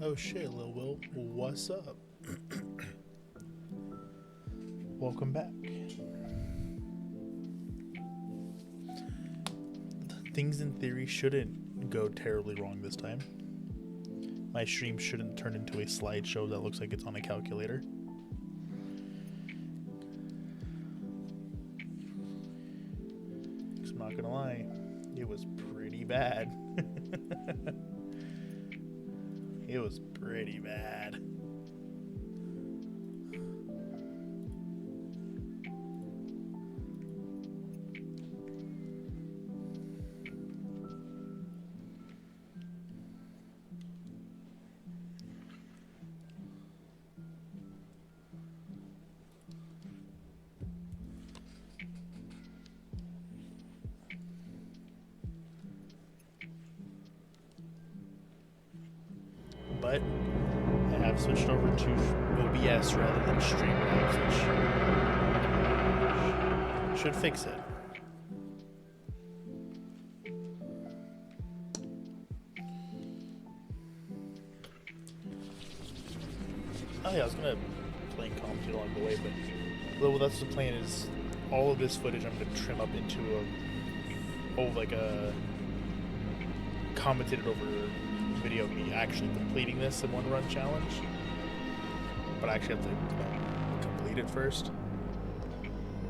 Oh shit, Lil Will, what's up? Welcome back. Things in theory shouldn't go terribly wrong this time. My stream shouldn't turn into a slideshow that looks like it's on a calculator. I'm not gonna lie, it was pretty bad. It was pretty bad. But I have switched over to OBS rather than Streamlabs, which should fix it. Oh yeah, I was gonna play commentary along the way, but well, that's the plan. Is all of this footage I'm gonna trim up into a commentated over video of me actually completing this in one run challenge. But I actually have to complete it first.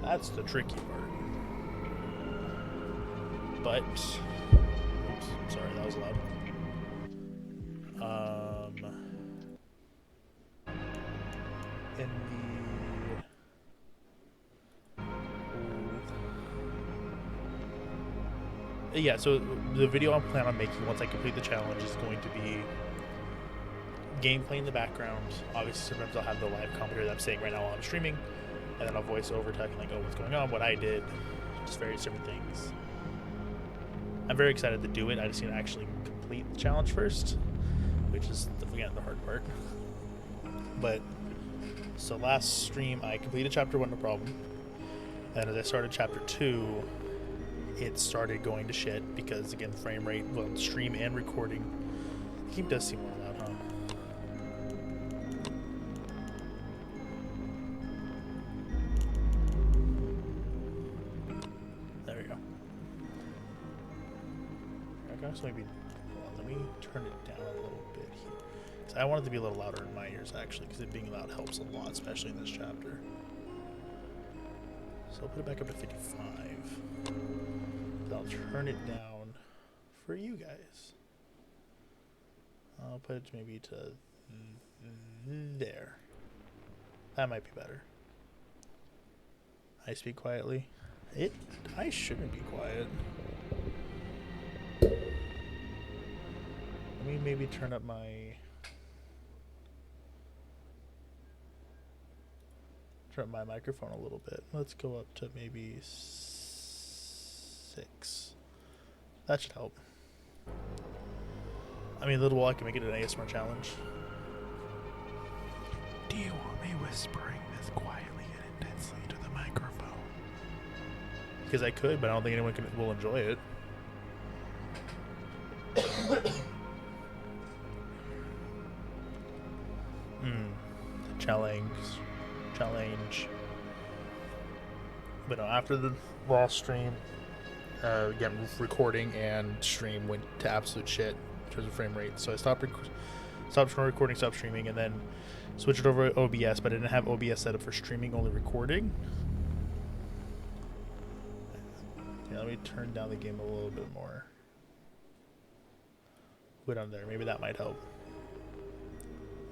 That's the tricky part. But oops, sorry, that was loud. In the yeah, so the video I'm planning on making once I complete the challenge is going to be gameplay in the background. Obviously, sometimes I'll have the live commentary that I'm saying right now while I'm streaming, and then I'll voice over talking like, oh, what's going on, what I did, just various different things. I'm very excited to do it. I just need to actually complete the challenge first, which is again the hard part. But so last stream I completed chapter 1 no problem, and as I started chapter 2, it started going to shit because again the frame rate, well, stream and recording. The game does seem more loud, huh? There we go. I guess maybe let me turn it down a little bit here. I want it to be a little louder in my ears actually, because it being loud helps a lot, especially in this chapter. So I'll put it back up to 55. I'll turn it down for you guys. I'll put it maybe to there. That might be better. I speak quietly. I shouldn't be quiet. Let me maybe turn up my microphone a little bit. Let's go up to maybe 6. That should help. I mean, a little while I can make it an ASMR challenge. Do you want me whispering this quietly and intensely to the microphone? Because I could, but I don't think anyone will enjoy it. Challenge. But no, after the last stream, again, recording and stream went to absolute shit in terms of frame rate. So I stopped recording, stopped streaming, and then switched it over to OBS, but I didn't have OBS set up for streaming, only recording. Yeah, let me turn down the game a little bit more. Put on there, maybe that might help.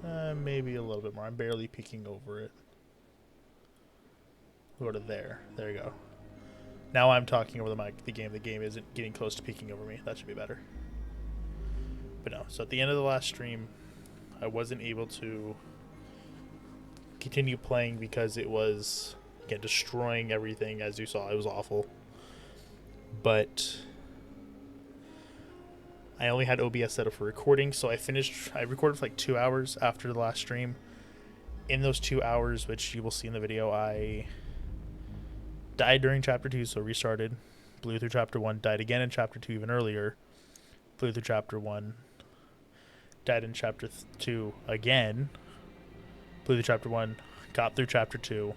Maybe a little bit more. I'm barely peeking over it. Go to there. There you go. Now I'm talking over the mic. The game isn't getting close to peeking over me. That should be better. But no. So at the end of the last stream, I wasn't able to continue playing because it was, again, destroying everything. As you saw, it was awful. But I only had OBS set up for recording, so I recorded for like 2 hours after the last stream. In those 2 hours, which you will see in the video, I died during chapter 2, so restarted, blew through chapter 1, died again in chapter 2 even earlier, blew through chapter 1, died in chapter 2 again. Blew through chapter 1, got through chapter 2,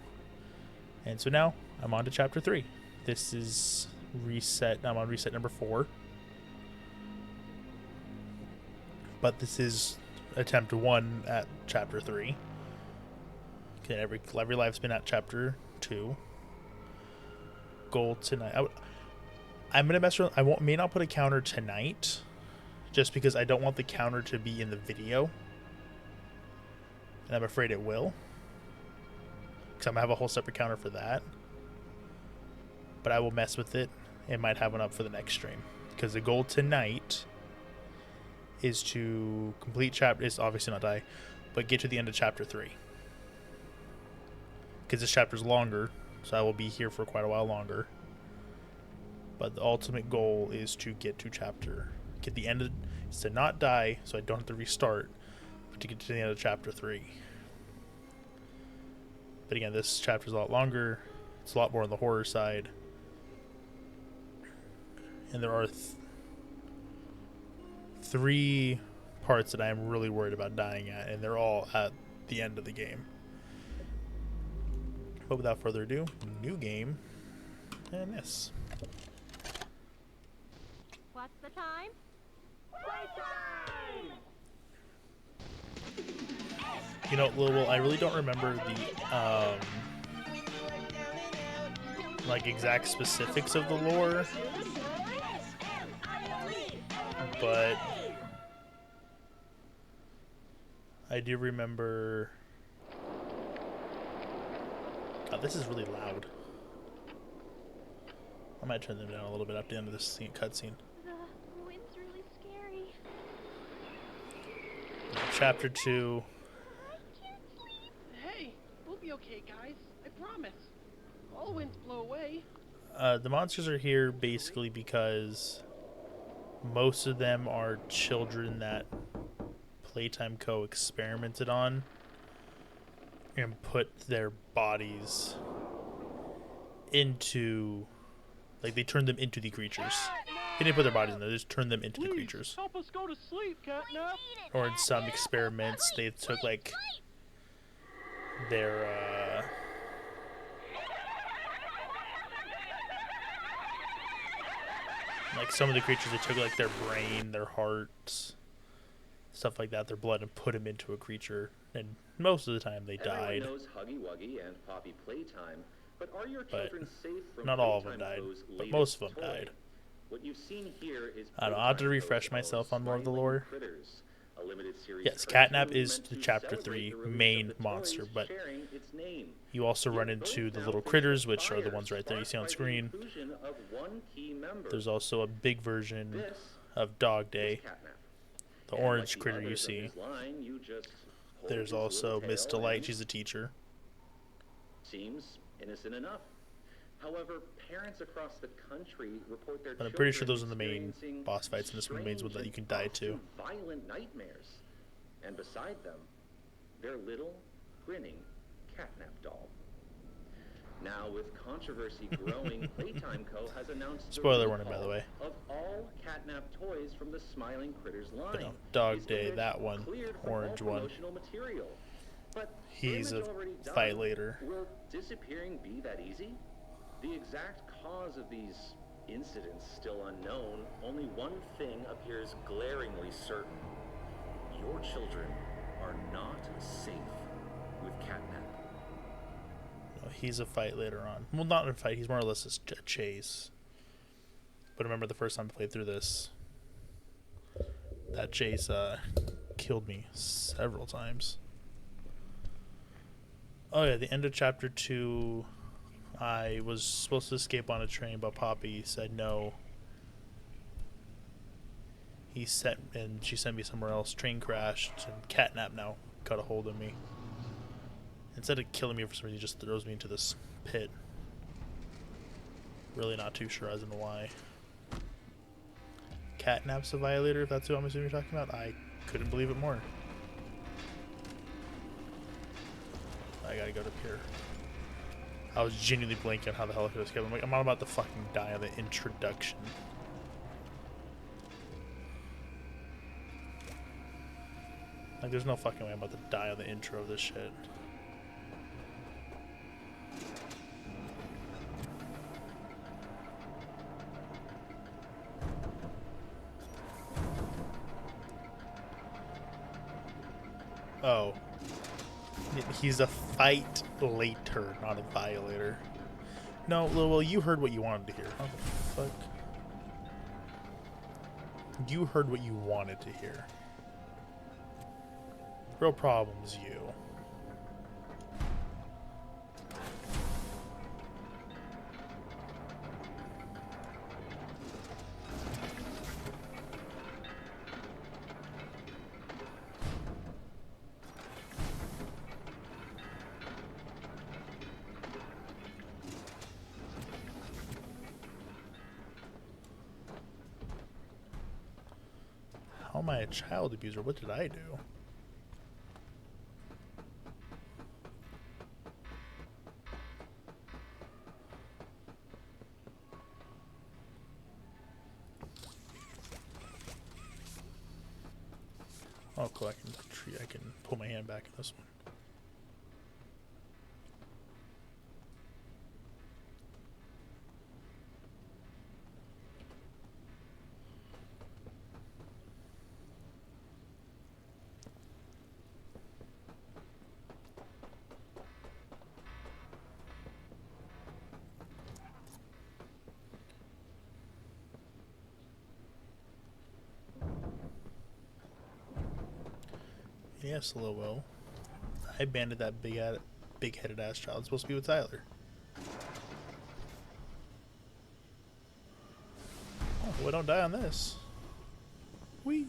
and so now I'm on to chapter 3. This is reset. I'm on reset number 4. But this is attempt 1 at chapter 3. Okay, every life's been at chapter 2. Goal tonight. I'm gonna mess around. May not put a counter tonight, just because I don't want the counter to be in the video, and I'm afraid it will, because I'm gonna have a whole separate counter for that. But I will mess with it and might have one up for the next stream, because the goal tonight is to complete chapter. Is obviously not die, but get to the end of chapter 3, because this chapter is longer, so I will be here for quite a while longer. But the ultimate goal is to get the end of, is to not die, so I don't have to restart, but to get to the end of chapter 3. But again, this chapter is a lot longer. It's a lot more on the horror side, and there are 3 parts that I am really worried about dying at, and they're all at the end of the game. But without further ado, new game, and this. What's the time? You know, Lil, I really don't remember the like exact specifics of the lore, but I do remember. God, this is really loud. I might turn them down a little bit at the end of this cutscene. The wind's really scary. Chapter 2. I can't sleep. Hey, we'll be okay, guys. I promise. All winds blow away. The monsters are here basically because most of them are children that Playtime Co. experimented on and put their bodies into, like, they turned them into the creatures. They didn't put their bodies in there, they just turned them into the creatures. Help us go to sleep, Catnap. Or in some experiments, they took, like, their, like, some of the creatures, they took, like, their brain, their hearts, stuff like that, their blood, and put them into a creature. And most of the time, they died. Everyone knows Huggy Wuggy and Poppy Playtime, but are your But children safe from not all of them Playtime died, Co.'s but most of latest them toy? died. What you've seen here is I don't know, I'll have to Playtime refresh Co.'s myself on more of the Smiling lore. Critters, a limited series Yes, cartoon Catnap is meant the to chapter celebrate 3 the release main of the monster, toys but sharing its name. you also run Yet into both the now little face critters, which are the fires ones right there you see on sparked by the screen. inclusion of one key member. There's also a big version This of Dog is Day, Catnap. the And orange like the critter you others of see. his line, you just hold There's his also little Miss tail Delight, and she's a teacher. seems innocent enough. However, parents across the country report their But I'm pretty sure children those are the main experiencing boss fights in this one, main ones that you can die to. often violent nightmares. And beside them, their little, grinning Catnap doll. Now, with controversy growing, Playtime Co. has announced the Spoiler warning, by recall the way. of all Catnap toys from the Smiling Critters line. But no, Dog These Day, image that one, cleared from orange all one. promotional material. But He's image a already done. fight later. Will disappearing be that easy? The exact cause of these incidents still unknown. Only one thing appears glaringly certain. Your children are not safe with Catnap. No, he's a fight later on. Well, not a fight, he's more or less a chase. But I remember the first time I played through this, that chase killed me several times. Oh yeah, the end of chapter 2, I was supposed to escape on a train, but Poppy said no. She sent me somewhere else. Train crashed, and Catnap now got a hold of me. Instead of killing me for some reason, he just throws me into this pit. Really not too sure as to why. Catnap's a violator, if that's who I'm assuming you're talking about. I couldn't believe it more. I gotta go to Pier. I was genuinely blanking on how the hell I could escape. I'm like, I'm not about to fucking die on the introduction. Like, there's no fucking way I'm about to die on the intro of this shit. Oh. He's a fight later, not a violator. No, well, you heard what you wanted to hear. How the fuck? You heard what you wanted to hear. Real problem's you. How am I a child abuser? What did I do? Oh, cool. I can pull my hand back in this one. Yes, Lobo. I banded that big-headed ass child. It's supposed to be with Tyler. Oh, we don't die on this. Whee!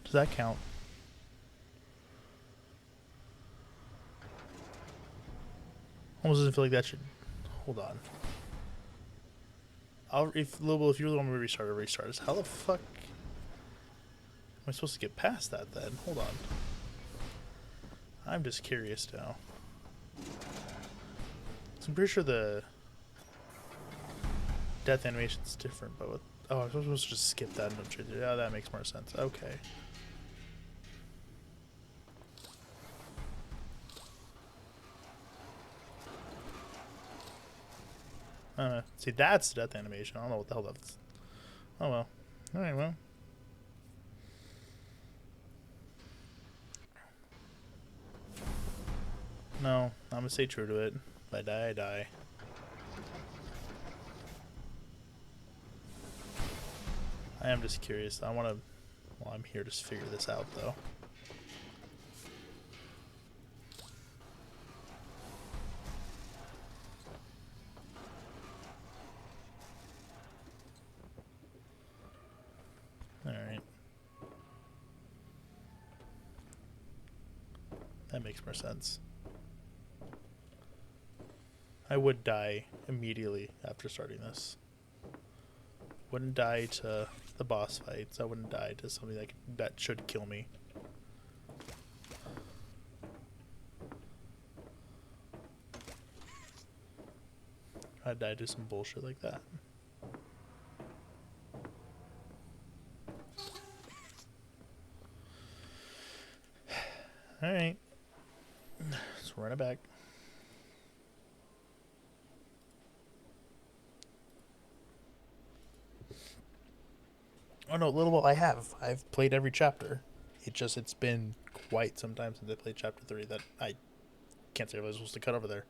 Does that count? Almost doesn't feel like that should. Hold on. If Lobo, if you really want me to restart, I'll restart this. How the fuck am I supposed to get past that then? Hold on. I'm just curious now. So I'm pretty sure the death animation's different, but with, oh, I'm supposed to just skip that. Yeah, that makes more sense. Okay. See, that's the death animation. I don't know what the hell that's. Oh well. Alright, well. No, I'm gonna stay true to it. If I die, I die. I am just curious. I wanna. Well, I'm here to figure this out, though. Alright. That makes more sense. I would die immediately after starting this. Wouldn't die to the boss fights. I wouldn't die to something that should kill me. I'd die to some bullshit like that. Alright. Let's run it back. Oh no, Little I have. I've played every chapter. It's been quite some time since I played chapter 3 that I can't say if I was supposed to cut over there.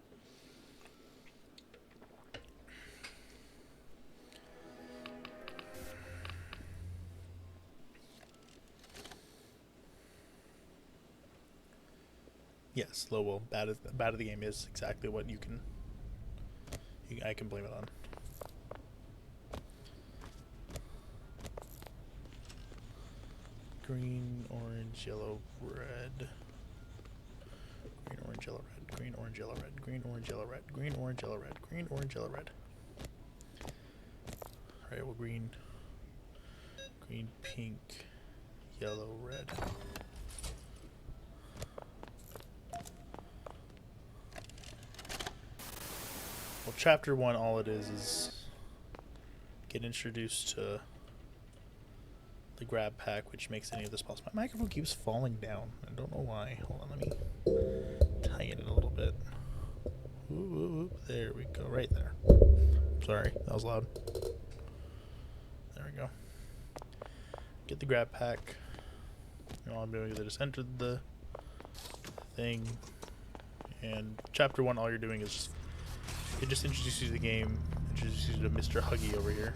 Yes, Lowell, bad of the game is exactly what I can blame it on. Green, orange, yellow, red. Green, orange, yellow, red. Green, orange, yellow, red. Green, orange, yellow, red. Green, orange, yellow, red. Green, orange, yellow, red. Alright, well, green. green, pink, yellow, red. Well, chapter 1, all it is get introduced to the grab pack, which makes any of this possible. My microphone keeps falling down. I don't know why. Hold on, let me tighten it a little bit. Ooh, there we go, right there. Sorry, that was loud. There we go. Get the grab pack. And all I'm doing is I just entered the thing. And chapter 1, all you're doing is it just introduces you to the game, introduces you to Mr. Huggy over here.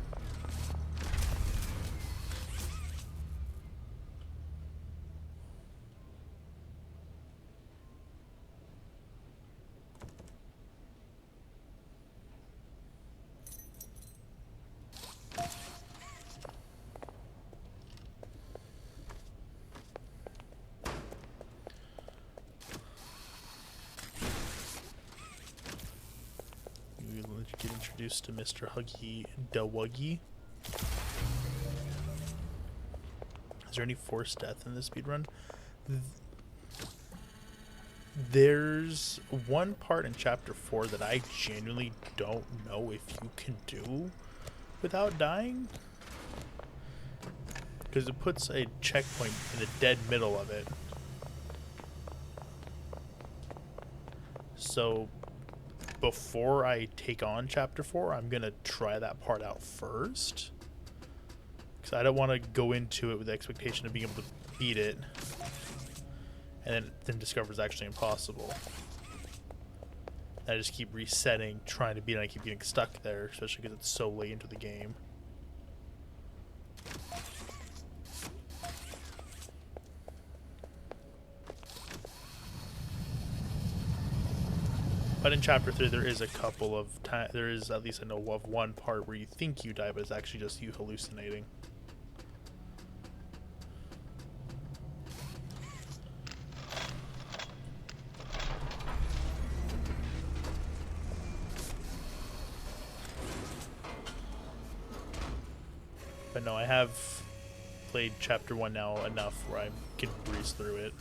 Get introduced to Mr. Huggy Dawuggy. Is there any forced death in this speedrun? There's one part in chapter 4 that I genuinely don't know if you can do without dying. Because it puts a checkpoint in the dead middle of it. So before I take on chapter 4, I'm gonna try that part out first, because I don't want to go into it with the expectation of being able to beat it and then discover it's actually impossible. I just keep resetting, trying to beat it, and I keep getting stuck there, especially because it's so late into the game. But in chapter 3, there is a couple of there is, at least I know of, one part where you think you die, but it's actually just you hallucinating. But no, I have played chapter 1 now enough where I can breeze through it.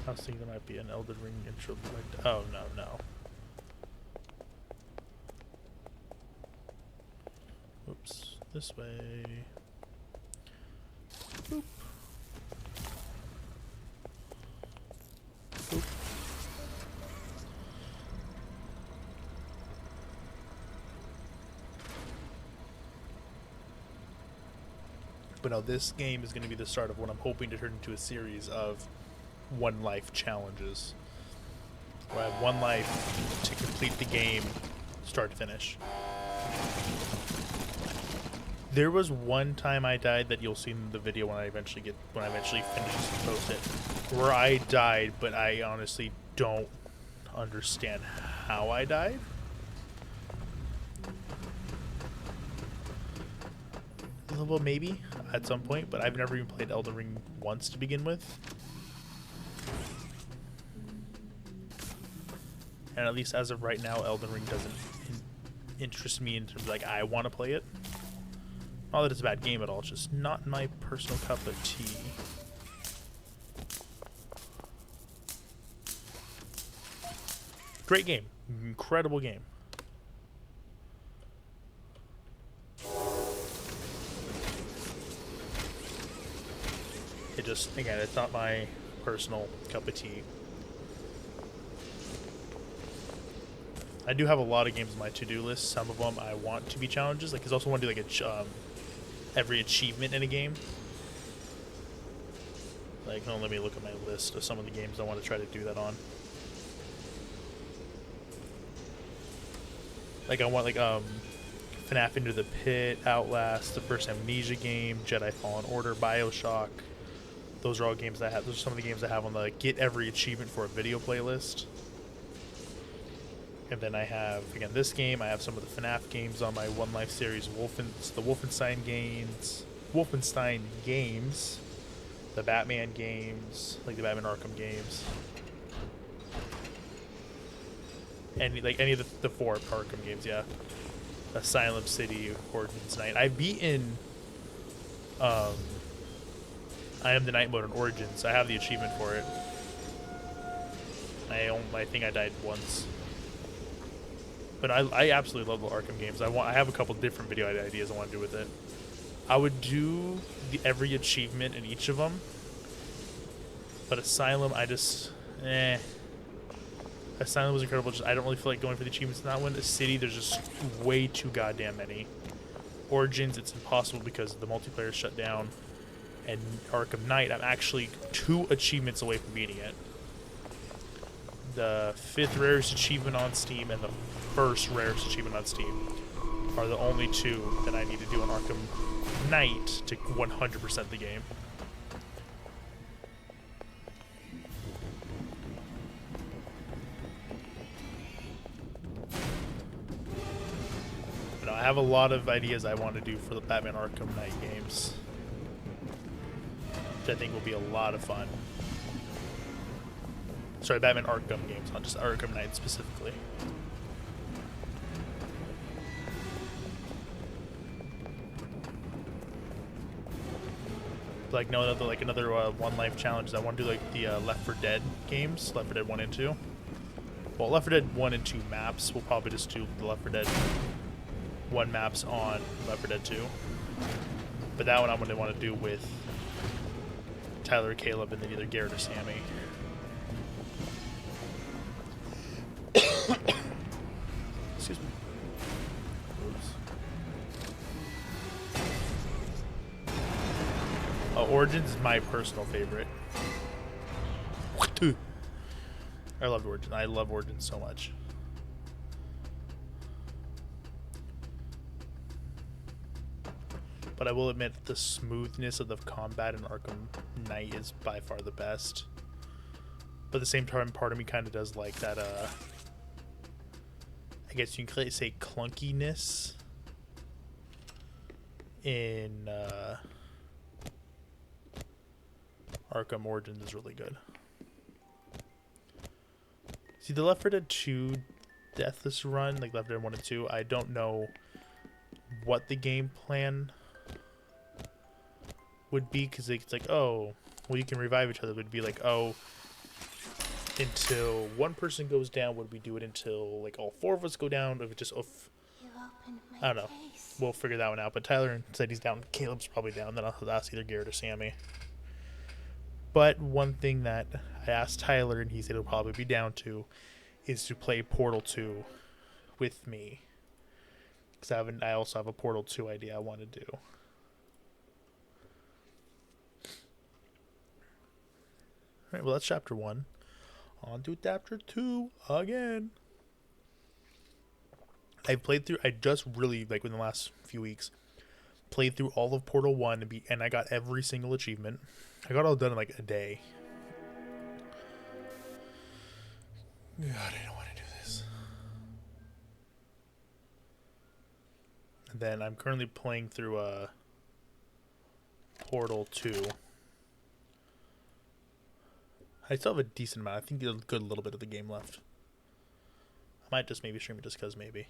I was thinking there might be an Elden Ring intro. Oh, no. Oops. This way. Boop. Boop. But no, this game is going to be the start of what I'm hoping to turn into a series of one life challenges, where I have one life to complete the game start to finish. There was one time I died that you'll see in the video when I eventually finish this and post it, where I died, but I honestly don't understand how I died. Well, maybe at some point, but I've never even played Elden Ring once to begin with. And at least as of right now, Elden Ring doesn't interest me in terms of, like, I want to play it. Not that it's a bad game at all, it's just not my personal cup of tea. Great game. Incredible game. It just, again, it's not my personal cup of tea. I do have a lot of games on my to-do list. Some of them I want to be challenges. Like, I also want to do like every achievement in a game. Like, no, let me look at my list of some of the games I want to try to do that on. Like, I want like FNAF Into the Pit, Outlast, the first Amnesia game, Jedi Fallen Order, BioShock. Those are all games I have. Those are some of the games I have on the get every achievement for a video playlist. And then I have, again, this game. I have some of the FNAF games on my One Life series, the Wolfenstein games, the Batman games, like the Batman Arkham games. And like any of the 4 Arkham games, yeah. Asylum City, Origins Night. I've beaten I Am the Night mode on Origins. I have the achievement for it. I think I died once. But I absolutely love the Arkham games. I have a couple different video ideas I want to do with it. I would do every achievement in each of them. But Asylum, Asylum was incredible. Just I don't really feel like going for the achievements in that one. The City, there's just way too goddamn many. Origins, it's impossible because the multiplayer is shut down. And Arkham Knight, I'm actually 2 achievements away from beating it. The 5th rarest achievement on Steam and the 1st rarest achievement on Steam are the only 2 that I need to do on Arkham Knight to 100% the game. But I have a lot of ideas I want to do for the Batman Arkham Knight games, which I think will be a lot of fun. Sorry, Batman Arkham games, not just Arkham Knight specifically. Like another One Life challenge. I want to do like the Left 4 Dead games, Left 4 Dead 1 and 2. Well, Left 4 Dead 1 and 2 maps. We'll probably just do the Left 4 Dead 1 maps on Left 4 Dead 2. But that one I'm going to want to do with Tyler or Caleb, and then either Garrett or Sammy. Excuse me. Oops. Origins is my personal favorite. I loved Origins. I love Origins so much. But I will admit the smoothness of the combat in Arkham Knight is by far the best. But at the same time, part of me kind of does like that, I guess you can say clunkiness in Arkham Origins is really good. See, the Left 4 Dead 2 Deathless run, like Left 4 Dead 1 and 2, I don't know what the game plan would be, because it's like, oh, well, you can revive each other. It would be like, oh, until one person goes down, would we do it until like all 4 of us go down? If it just, I don't know. We'll figure that one out. But Tyler said he's down. Caleb's probably down. Then I'll ask either Garrett or Sammy. But one thing that I asked Tyler, and he said he'll probably be down to, is to play Portal 2 with me. Because I also have a Portal 2 idea I want to do. Alright, well, that's chapter 1. On to chapter 2 again. I just really, like, in the last few weeks, played through all of Portal 1 and I got every single achievement. I got all done in like a day. God, I don't want to do this. And then I'm currently playing through Portal 2. I still have a decent amount. I think there's a good little bit of the game left. I might just maybe stream it just because maybe.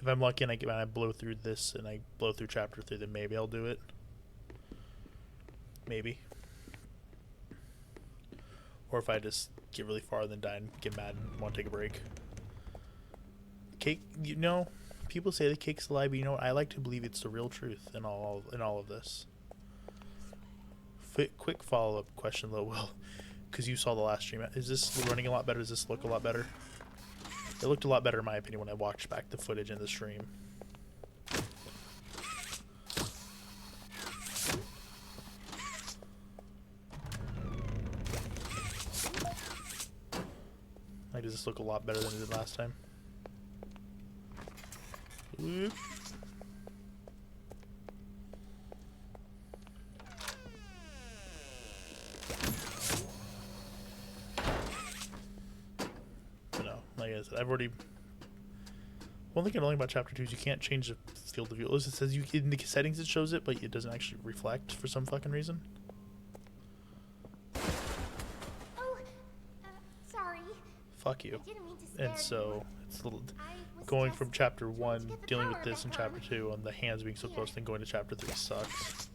If I'm lucky and I blow through this and I blow through chapter 3, then maybe I'll do it. Maybe. Or if I just get really far and then die and get mad and want to take a break. Cake, you know, people say the cake's a lie, but you know what? I like to believe it's the real truth in all of this. Quick follow-up question, though, Will, because you saw the last stream. Is this running a lot better? Does this look a lot better? It looked a lot better, in my opinion, when I watched back the footage in the stream. Like, does this look a lot better than it did last time? Whoop. is I've already. One thing I don't like about chapter 2 is you can't change the field of view. At least it says you in the settings it shows it, but it doesn't actually reflect for some fucking reason. Oh, sorry. Fuck you. I didn't mean to scare And so you. it's a little I was going just from chapter trying to 1, get the dealing with power this in back chapter on. 2, and the hands being so close, then going to chapter 3 sucks.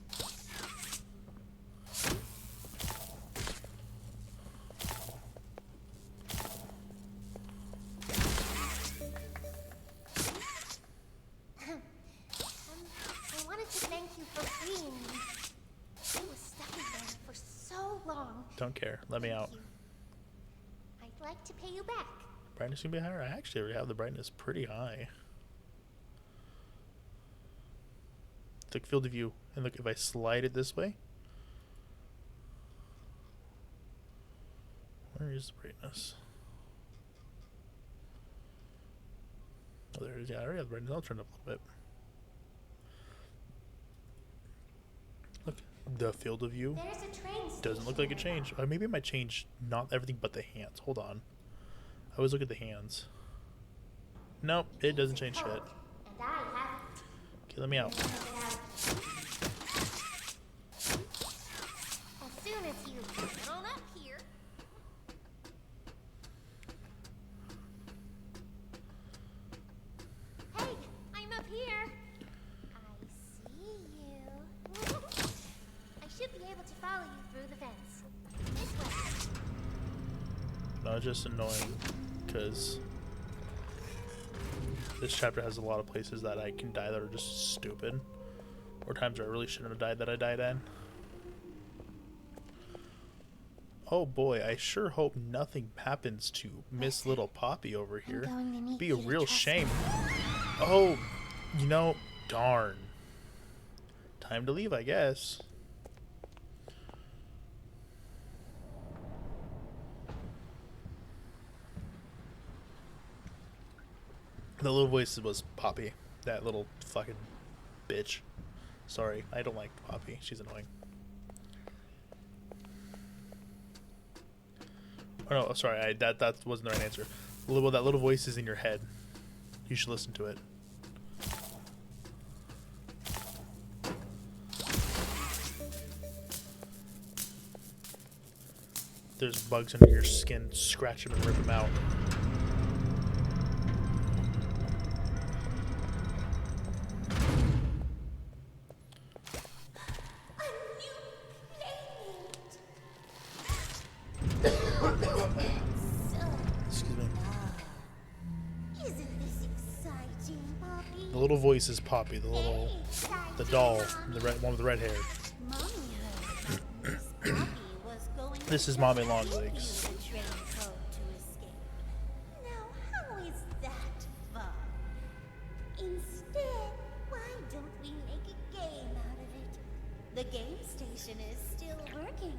I wanted to thank you for freeing me. I was stuck in there for so long. Don't care. Let me Thank out. you. I'd like to pay you back. Brightness can be higher. I actually already have the brightness pretty high. Look, field of view. And look, if I slide it this way. Where is the brightness? Oh, there it is. Yeah, I already have the brightness. I'll turn it up a little bit. Look, the field of view There's a train doesn't look station like it changed. Or maybe it might change not everything but the hands. Hold on. I always look at the hands. Nope, it doesn't change shit. And I have Okay, let me out. it out. As soon as you get on up here. Hey, I'm up here. I see you. I should be able to follow you through the fence. This way. No, it's just annoying because this chapter has a lot of places that I can die that are just stupid, or times where I really shouldn't have died that I died in. Oh boy, I sure hope nothing happens to Miss Little Poppy over here. going to need Be a you to real trust shame. Oh, you know, darn. Time to leave, I guess. The little voice was Poppy. That little fucking bitch. Sorry, I don't like Poppy. She's annoying. Oh no, sorry, that wasn't the right answer. That little voice is in your head. You should listen to it. There's bugs under your skin. Scratch them and rip them out. Excuse me. Isn't this exciting, Poppy? The little voice is Poppy, the doll, the red one with the red hair. Mommy heard Miss Poppy was going This to is Mommy give Longlegs. you the train code to escape. Now, how is that fun? Instead, why don't we make a game out of it? The game station is still working.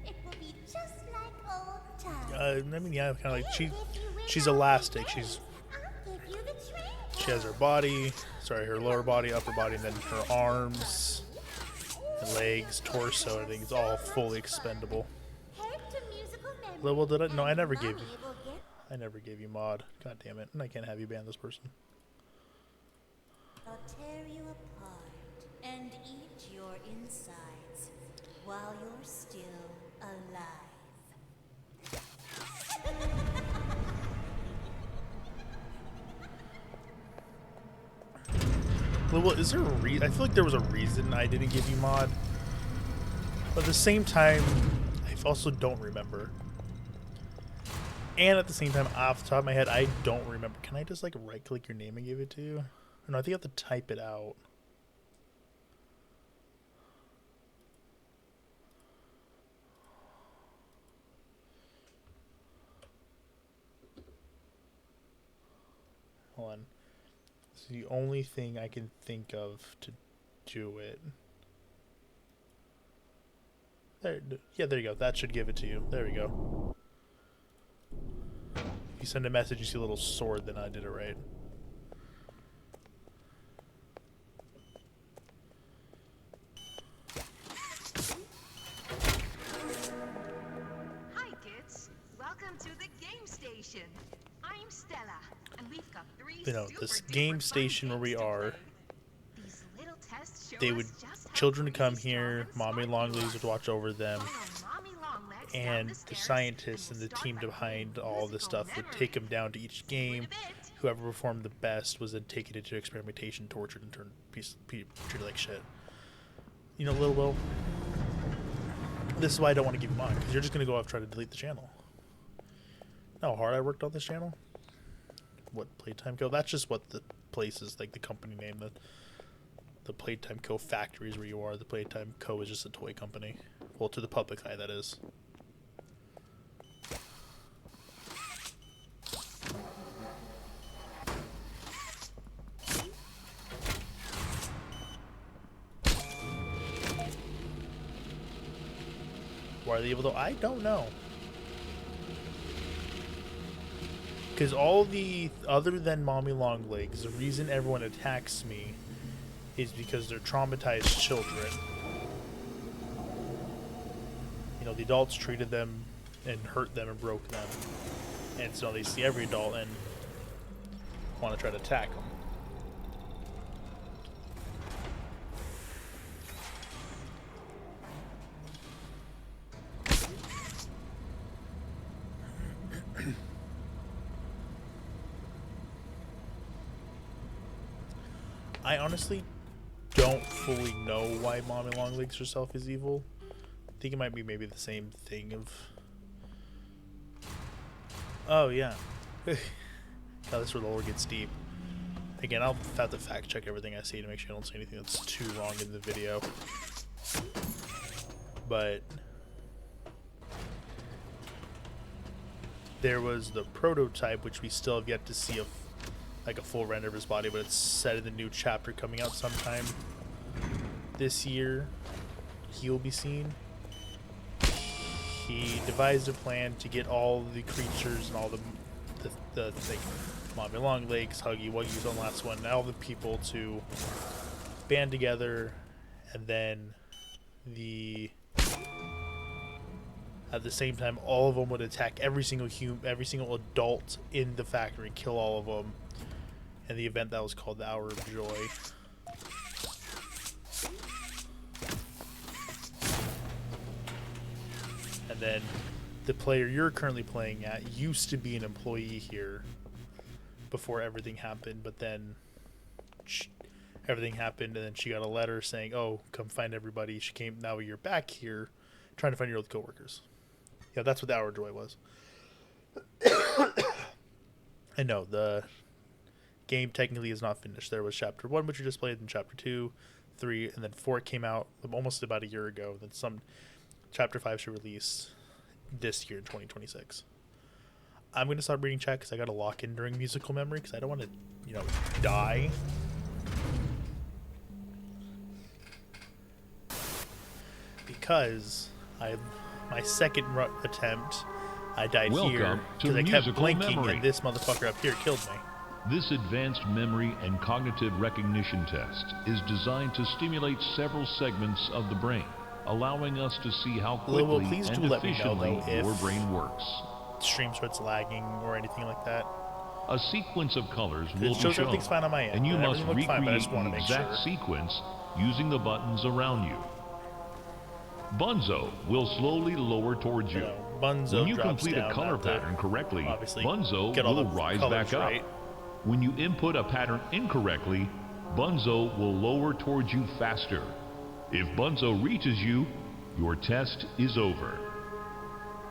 It will be just like old times. I mean, yeah, kind of like And if you win she's all elastic. the She's games, I'll give you the train she has her code. body, sorry, her lower body, upper body, and then her arms, and legs, torso. I think it's all fully expendable. Head to musical memory, Well, did I? No, I and never gave Mommy you. will get I never gave you mod. God damn it! And I can't have you ban this person. I'll tear you apart and eat your insides while you're still alive. Well, is there a reason? I feel like there was a reason I didn't give you mod. But at the same time, I also don't remember. And at the same time, off the top of my head, I don't remember. Can I just like right click your name and give it to you? Or no, I think I have to type it out. Hold on. It's the only thing I can think of to do it. There, yeah, there you go. That should give it to you. There we go. If you send a message, you see a little sword, then I did it right. Hi, kids. Welcome to the game station. I'm Stella, and we've got 3 you know, this super game duper station fun where we games to are. play. These little tests show They us would just how children would come crazy here, strong and Mommy smart you Longlegs are. would watch over them, Follow Mommy Longlegs down and the the stairs, scientists and we'll the start team by behind playing all this musical stuff would take them down to each game. Wait a bit. Whoever performed the best was then taken into experimentation, tortured, and treated like shit. You know, Lil Will, this is why I don't want to give you mine, because you're just going to go off and try to delete the channel. Know how hard I worked on this channel? What, Playtime Co? That's just what the place is, like the company name. The Playtime Co factory is where you are. The Playtime Co is just a toy company. Well, to the public eye, that is. Why are they evil though? I don't know. Because all the, other than Mommy Longlegs, the reason everyone attacks me is because they're traumatized children. You know, the adults treated them and hurt them and broke them. And so they see every adult and want to try to attack them. I honestly don't fully know why Mommy Longlegs herself is evil. I think it might be maybe the same thing of... Oh, yeah. God, this is where the lore gets deep. Again, I'll have to fact check everything I say to make sure I don't say anything that's too wrong in the video. But... there was the prototype, which we still have yet to see like a full render of his body, but it's set in the new chapter coming out sometime this year. He will be seen. He devised a plan to get all the creatures and all the like Mommy Longlegs, Huggy Wuggy's on the last one, and all the people to band together, and then at the same time, all of them would attack every single adult in the factory, kill all of them. And the event that was called the Hour of Joy. And then the player you're currently playing at used to be an employee here before everything happened, but then everything happened, and then she got a letter saying, "Oh, come find everybody." She came. Now you're back here, trying to find your old coworkers. Yeah, that's what the Hour of Joy was. I know the game technically is not finished. There was chapter 1, which you just played, and chapter 2, 3, and then 4 came out almost about a year ago. Then some chapter 5 should release this year in 2026. I'm going to start reading chat because I got to lock in during musical memory because I don't want to, you know, die. Because my second attempt, I died here because I kept blinking and this motherfucker up here killed me. This advanced memory and cognitive recognition test is designed to stimulate several segments of the brain, allowing us to see how quickly and efficiently your brain works. Stream starts lagging or anything like that. A sequence of colors will be shows everything's fine on my end, and you must everything looks fine, but I just recreate want to the make exact sure. sequence using the buttons around you. Bunzo will slowly lower towards you. Bunzo when you drops complete down a color after, pattern correctly, obviously, Bunzo get all will the rise colors back up. right. When you input a pattern incorrectly, Bunzo will lower towards you faster. If Bunzo reaches you, your test is over.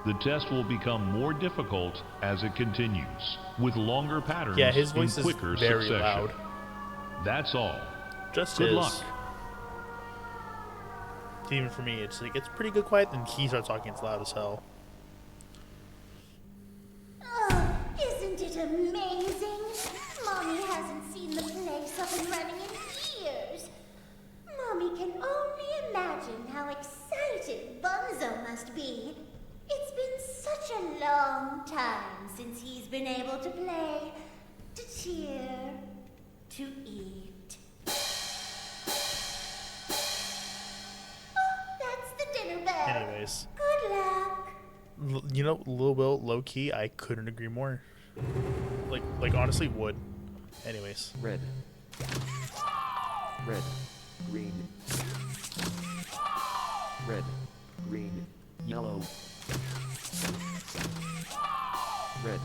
The test will become more difficult as it continues, with longer patterns his voice in quicker is very succession. loud. That's all. Just Good is. luck. Even for me, it's like it's pretty good quiet, and he starts talking, it's loud as hell. Oh, isn't it amazing? Mommy hasn't seen the place up and running in years. Mommy can only imagine how excited Bunzo must be. It's been such a long time since he's been able to play, to cheer, to eat. Oh, that's the dinner bell. Anyways. Good luck. You know, Lil Will, low-key, I couldn't agree more. Like honestly would. Anyways. Red. Red. Green. Red. Green. Yellow. Red.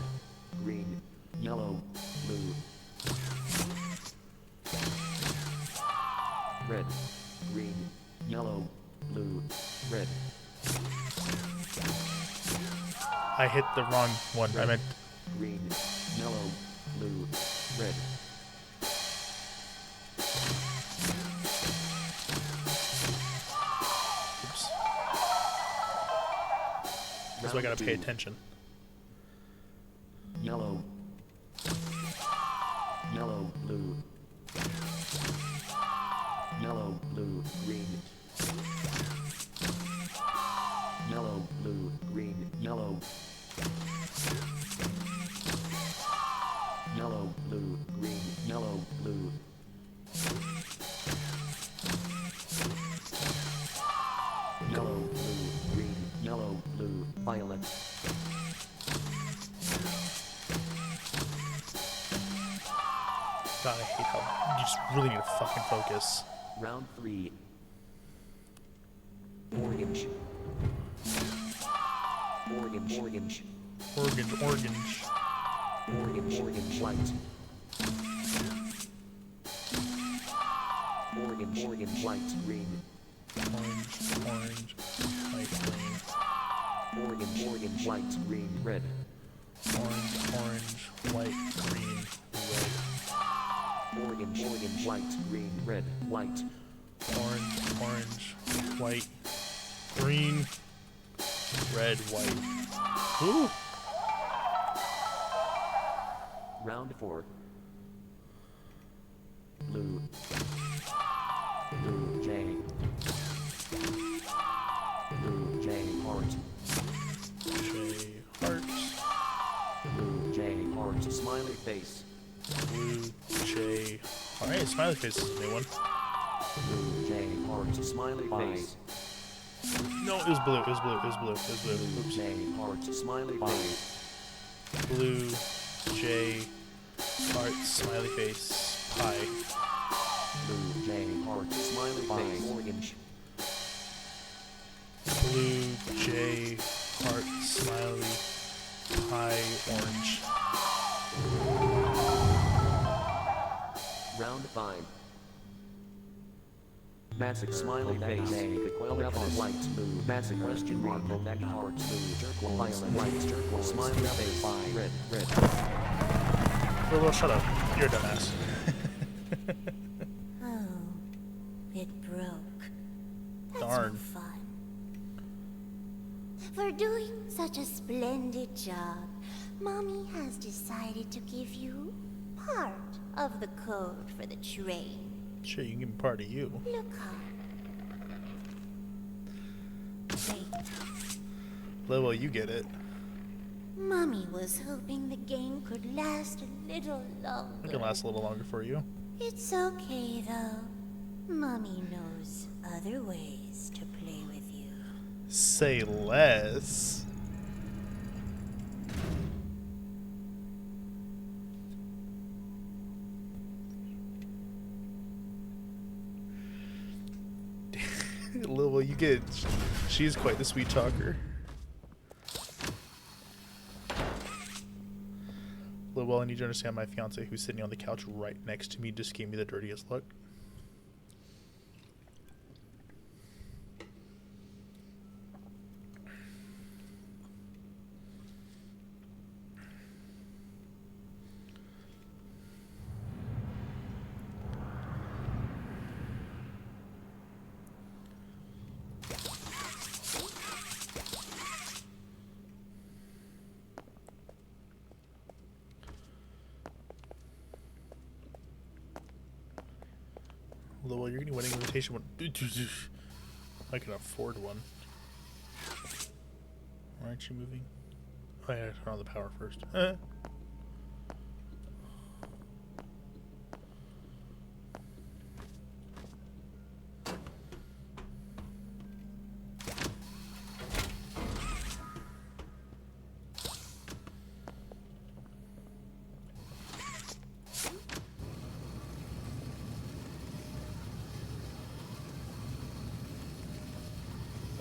Green. Yellow. Blue. Red. Green. Yellow. Blue. Red. I hit the wrong one. Red. I meant Green. Yellow. Blue. Red. oops. That's why I gotta pay attention. Yellow. Yellow, blue. Yellow, blue, green. Yellow, blue, green, yellow. Yellow, blue, green, yellow, blue. Yellow, blue, green, yellow, blue, violet. God, I hate how you just really need to fucking focus. Round 3. Orange. Orange, orange. Orange, orange. Orange, orange, white. Orange, orange, white, green. Orange, orange, white, green. Orange, orange, white, green, red. Orange, orange, white, green, red. Orange, orange, white, green, red, white. Orange, orange, white, green, red, white. Ooh! Round 4. Blue. Blue, J. Blue, J, heart. J, heart. Blue, J, heart, smiley face. Blue, J. Alright, smiley face is a new one. Blue, J, heart, smiley face. No, it was blue, it was blue, it was blue, it was blue. Blue, Oops. J, heart, smiley face. Blue, J, heart, smiley face, pie. Blue, J, heart, smiley face. Orange. Blue, J, heart, smiley, pie, orange. Round 5. Magic smiley face. White, blue, magic question mark, neck, heart, blue, turquoise, white, turquoise, smiley face, red, red. Well, shut up. You're a dumbass. Oh, it broke. That's Darn. no fun. For doing such a splendid job, Mommy has decided to give you part of the code for the train. Shit, you can give me part of you. Look up. Wait. Well, you get it. Mommy was hoping the game could last a little longer. It can last a little longer for you. It's okay, though. Mommy knows other ways to play with you. Say less. Lil, you get. She's quite the sweet talker. Lil, I need you to understand my fiance, who's sitting on the couch right next to me, just gave me the dirtiest look. Lowell, you're getting a wedding invitation. I can afford one. Why aren't you moving? Oh, yeah, turn on the power first.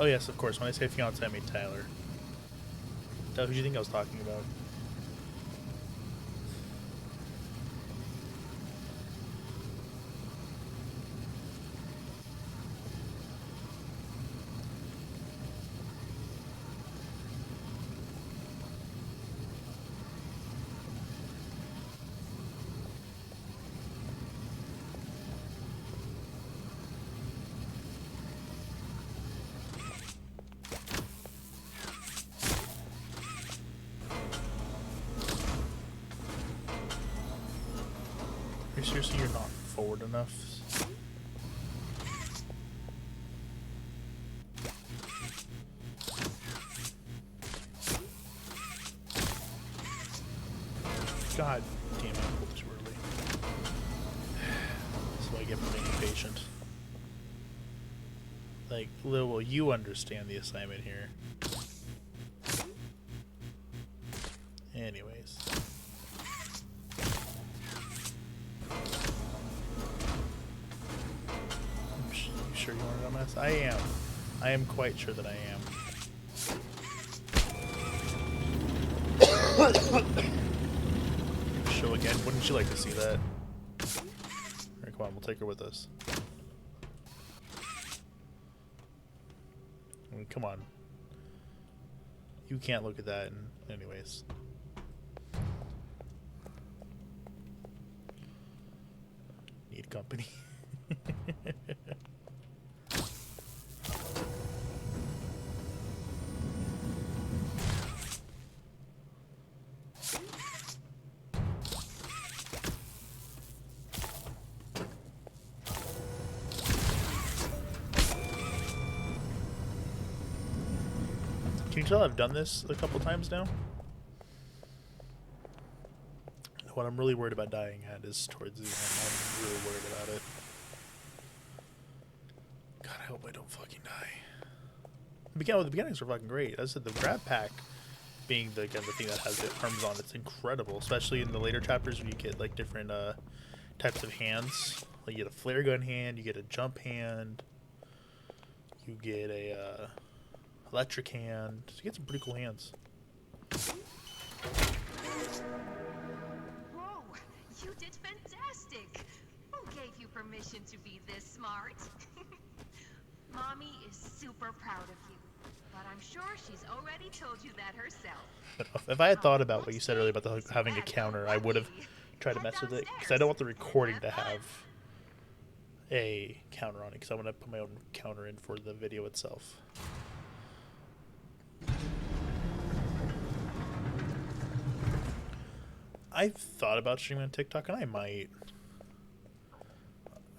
Oh yes, of course. When I say fiance, I mean Tyler. Who do you think I was talking about? Seriously, you're not forward enough. God damn it, I pulled too early. That's what I get for being impatient. Like, Lil, will you understand the assignment here? Anyways. Sure you want to dumbass? I am. I am quite sure that I am. Show again. Wouldn't you like to see that? Alright, come on, we'll take her with us. I mean, come on. You can't look at that anyways. Need company. Can you tell I've done this a couple times now? What I'm really worried about dying at is towards the end. I'm really worried about it. God, I hope I don't fucking die. The beginnings were fucking great. As I said, the grab pack being the thing that has the arms on, it's incredible. Especially in the later chapters when you get like different types of hands. Like you get a flare gun hand, you get a jump hand, you get a electric hand. So you get some pretty cool hands. Whoa, you did fantastic. Who gave you permission to be this smart? Mommy is super proud of you, but I'm sure she's already told you that herself. But if I had thought about what you said earlier about having a counter, I would have tried to mess with it because I don't want the recording to have a counter on it because I want to put my own counter in for the video itself. I've thought about streaming on TikTok, and I might.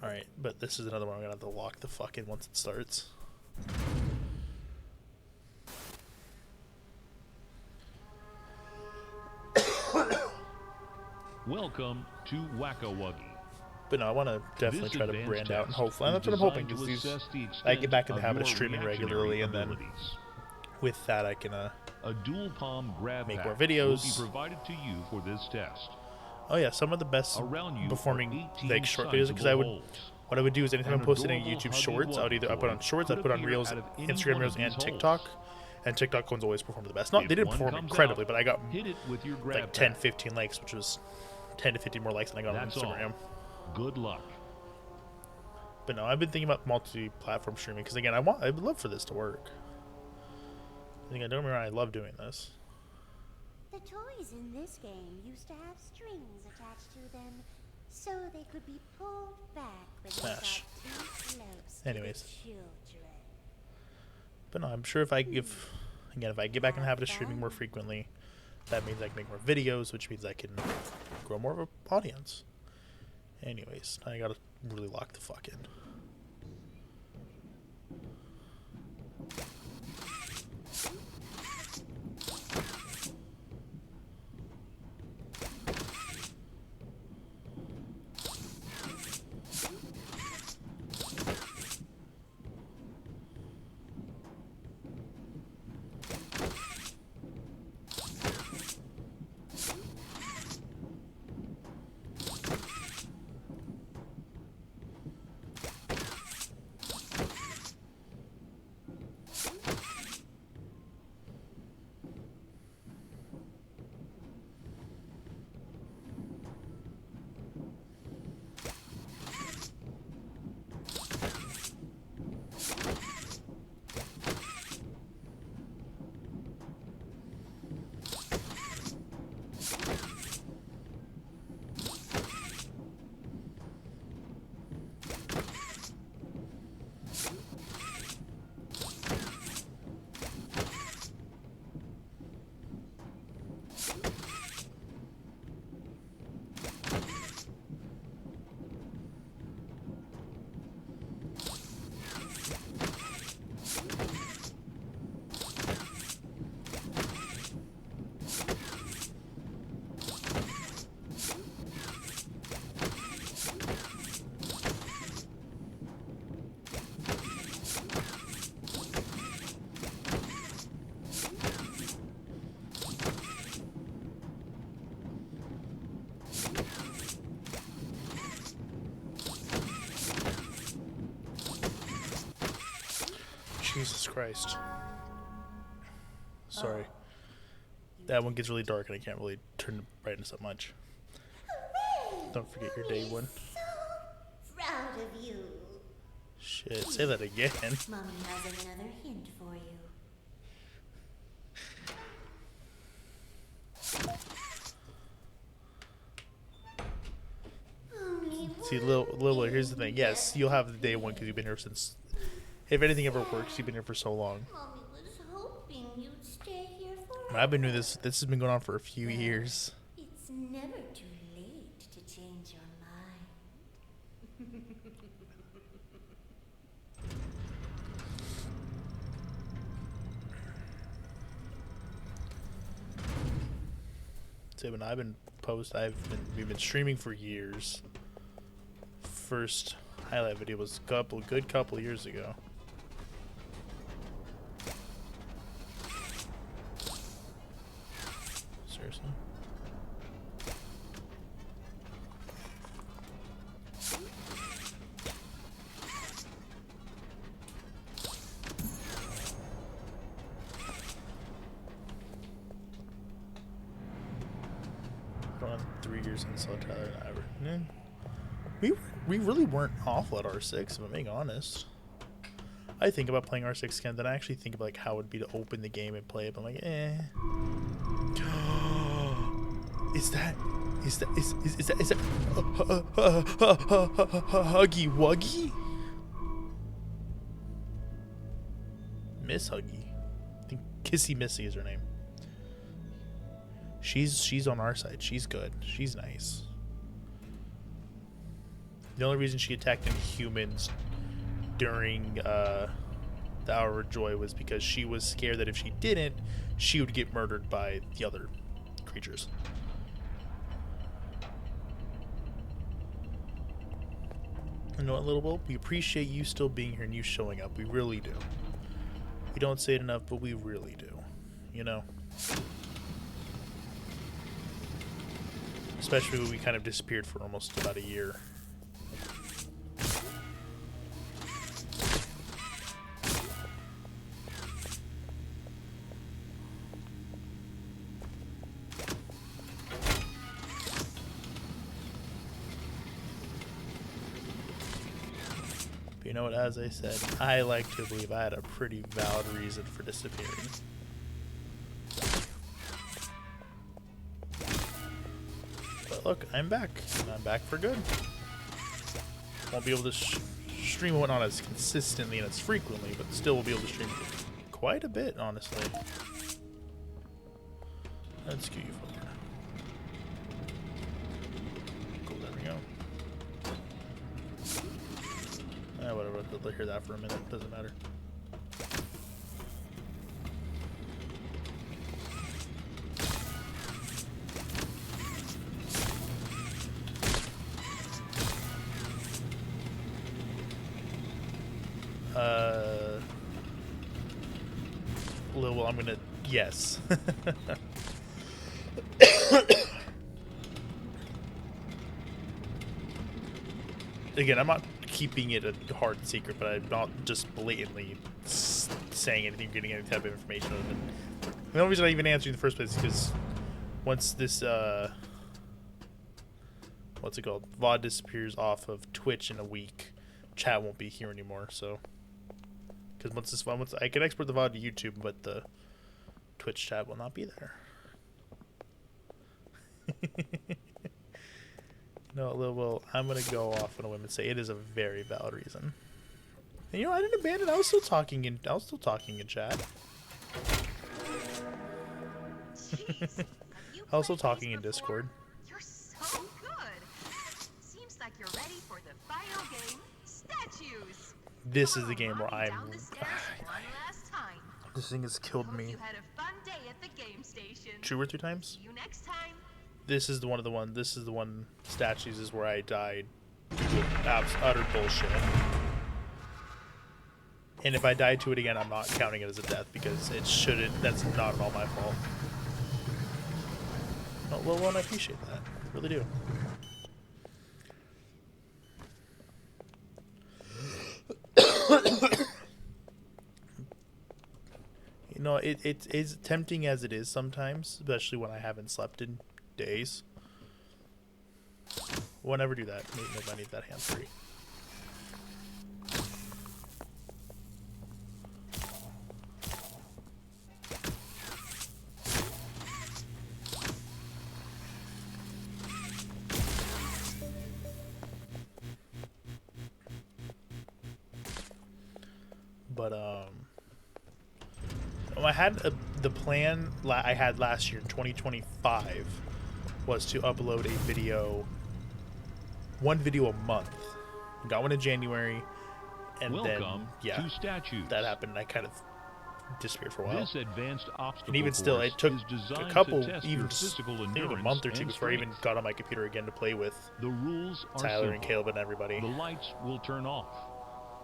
Alright, but this is another one I'm going to have to lock the fuck in once it starts. Welcome to Whack-A-Wuggy. But no, I want to definitely try to brand out, and hopefully, and that's what I'm hoping, because I get back in the habit of streaming regularly, and then with that I can a dual palm grab make pack more videos. will be provided to you for this test. Oh yeah, some of the best Around you performing are 18 like short videos, because I would holes. what I would do is anytime I'm An posting adorable YouTube Huggy Shorts, I would either I put on Shorts, I could put on appear Reels, out of any Instagram one Reels, of and these TikTok. holes. And TikTok ones always perform the best. Not If they didn't one perform comes incredibly, out, but I got hit it with your grab like 10, pack. 15 likes, which was 10 to 15 more likes than I got That's on Instagram. all. Good luck. But no, I've been thinking about multi-platform streaming because again, I would love for this to work. I think I don't remember. I love doing this. The toys in this game used to have strings attached to them, so they could be pulled back when they got Smash. too close Anyways. to the children. But no, I'm sure if I get back in the habit of streaming more frequently, that means I can make more videos, which means I can grow more of an audience. Anyways, I gotta really lock the fuck in. Jesus Christ. Sorry. That one gets really dark and I can't really turn the brightness up much. Hooray! Don't forget your day one. So proud of you. Shit, say that again. Mommy has another hint for you. See, Lil, here's the thing. Yes, you'll have the day one because you've been here since. If anything ever works, you've been here for so long. Mommy was hoping you'd stay here forever. I've been doing this. This has been going on for a few years. It's never too late to change your mind. So when we've been streaming for years. First highlight video was a good couple years ago. Seriously. Going on 3 years in Tyler and I were. We really weren't awful at R6, if I'm being honest. I think about playing R6 again, then I actually think about like how it would be to open the game and play it, but I'm like, eh. Is that Huggy Wuggy? Miss Huggy. I think Kissy Missy is her name. She's on our side. She's good. She's nice. The only reason she attacked Inhumans during the Hour of Joy was because she was scared that if she didn't, she would get murdered by the other creatures. You know what, Little Will? We appreciate you still being here and you showing up. We really do. We don't say it enough, but we really do. You know? Especially when we kind of disappeared for almost about a year. But you know what, as I said, I like to believe I had a pretty valid reason for disappearing. But look, I'm back, and I'm back for good. Won't be able to stream it not as consistently and as frequently, but still will be able to stream quite a bit, honestly. Let's skew you forward. Cool, there we go. Whatever, they'll hear that for a minute, doesn't matter. Well, I'm gonna, yes. Again, I'm not keeping it a hard secret, but I'm not just blatantly saying anything, getting any type of information. The only reason I even answered in the first place is because once this, what's it called, VOD disappears off of Twitch in a week, chat won't be here anymore, so. Because once I can export the VOD to YouTube, but the Twitch chat will not be there. No, well, I'm gonna go off on a whim and say it is a very valid reason. And you know, I didn't abandon. I was still talking in chat. Jeez, I was still talking in Discord. You're so good. Seems like you're ready for the final game, Statues. This is the game where I'm. Down the stairs one last time. This thing has killed Hope me you had a fun day at the game station. 2 or 3 times. See you next time. This is the one statues is where I died due to utter bullshit. And if I die to it again, I'm not counting it as a death because it shouldn't. That's not at all my fault. Oh, well, I appreciate that. Really do. You know, it is tempting as it is sometimes, especially when I haven't slept in days. We'll never do that. Maybe I need that hand free. But I had the plan I had last year in 2025 was to upload a video, one video a month. I got one in January, and Welcome then to Statues. that happened, and I kind of disappeared for a while. This advanced obstacle And even still, course it took is designed a couple, to test even your just physical I think a endurance month or two and before I even strength. got on my computer again to play with The rules are Tyler and simple. Caleb and everybody. The lights will turn off.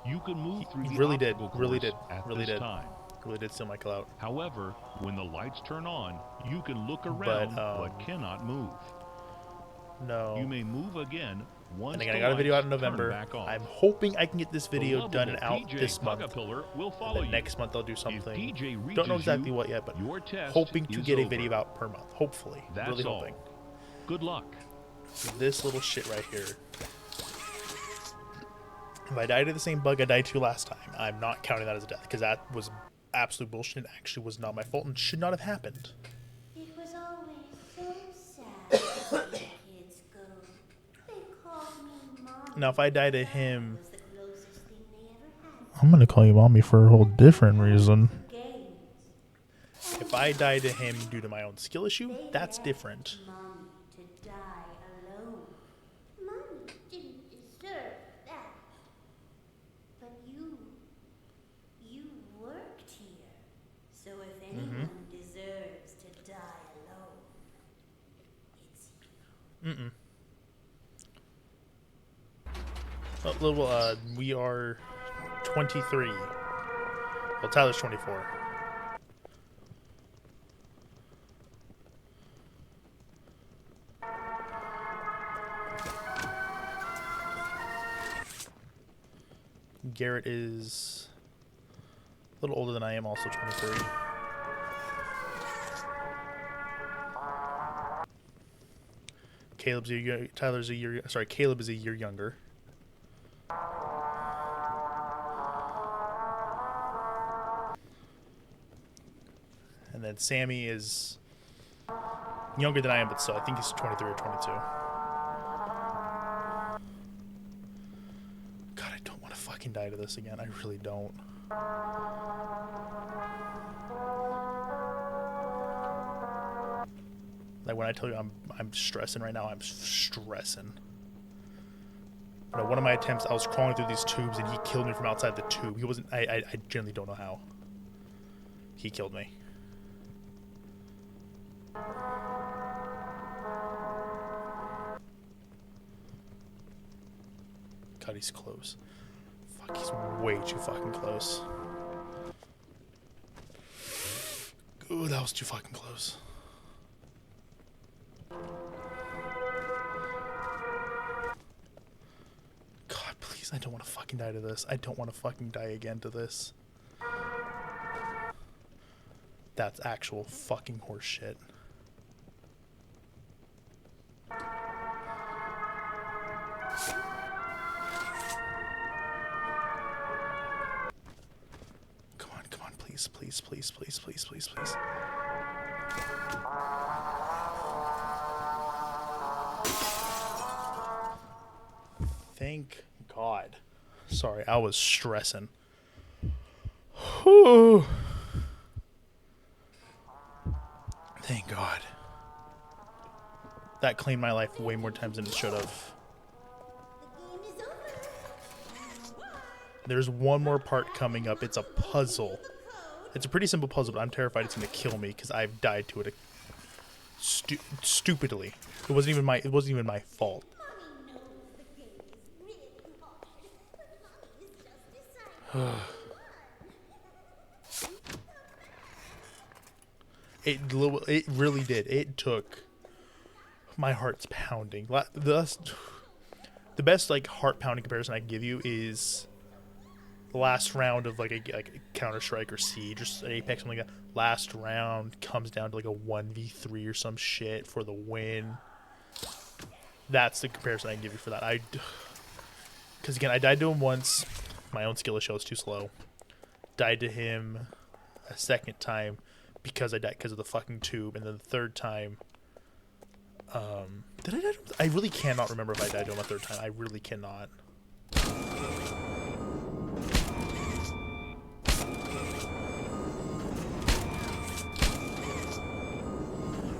You can move through the Really did, obstacle really course did, at really this did. time. Really did steal my clout. However, when the lights turn on, you can look around but cannot move. No. You may move again once And again, the I got a video out in lights turn November. back on. I'm hoping I can get this The video done and lovable out PJ this month. Bugapillar will And follow then you. next month I'll do If something. PJ Don't know reaches exactly you, what yet, but your test hoping to is get a over. video out per month. Hopefully. That's really all. hoping. Good luck. This little shit right here. If I died to the same bug I died to last time, I'm not counting that as a death, because that was absolute bullshit. It actually was not my fault and should not have happened. It was always so sad to see the kids go. They called me Mom. Now, if I die to him, It was the closest thing they ever had I'm gonna call you mommy for a whole different reason. to games. If I die to him due to my own skill issue, that's different. Mommy to die alone. Mommy didn't deserve that. But you worked here. So if anyone deserves to die alone, it's you. Oh, little, we are 23. Well, Tyler's 24. Garrett is a little older than I am, also 23. Caleb is a year younger. And then Sammy is younger than I am, but still, I think he's 23 or 22. God, I don't want to fucking die to this again. I really don't. Like, when I tell you I'm stressing right now, I'm stressing. You know, one of my attempts, I was crawling through these tubes and he killed me from outside the tube. He wasn't, I generally don't know how. He killed me. God, he's close. Fuck, he's way too fucking close. Ooh, that was too fucking close. God, please, I don't want to fucking die to this. I don't want to fucking die again to this. That's actual fucking horse shit. Come on, please, please, please, please, please, please, please. Thank God. Sorry, I was stressing. Whew. Thank God. That claimed my life way more times than it should have. The game is over. There's one more part coming up. It's a puzzle. It's a pretty simple puzzle, but I'm terrified it's going to kill me because I've died to it stupidly. It wasn't even my fault. Mommy knows the game is really hard, but Mommy is just deciding It really did. It took. My heart's pounding. The best like heart pounding comparison I can give you is the last round of like a Counter Strike or Siege or Apex, something like that. Last round comes down to like a 1v3 or some shit for the win. That's the comparison I can give you for that. Because again, I died to him once. My own skill issue was too slow. Died to him a second time because I died because of the fucking tube, and then the third time. Did I die to him? I really cannot remember if I died to him a third time. I really cannot.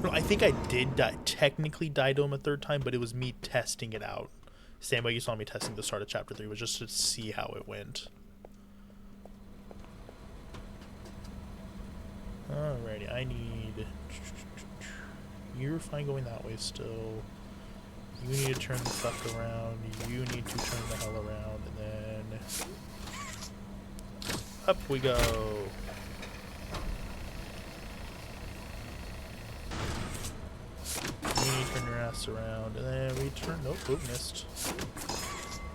No, I think I did technically die to him a third time, but it was me testing it out. Same way you saw me testing the start of Chapter 3, was just to see how it went. Alrighty, I need... You're fine going that way still. You need to turn the fuck around. You need to turn the hell around, and then... Up we go! You need to turn your ass around, and then we turn... Nope, oop, missed.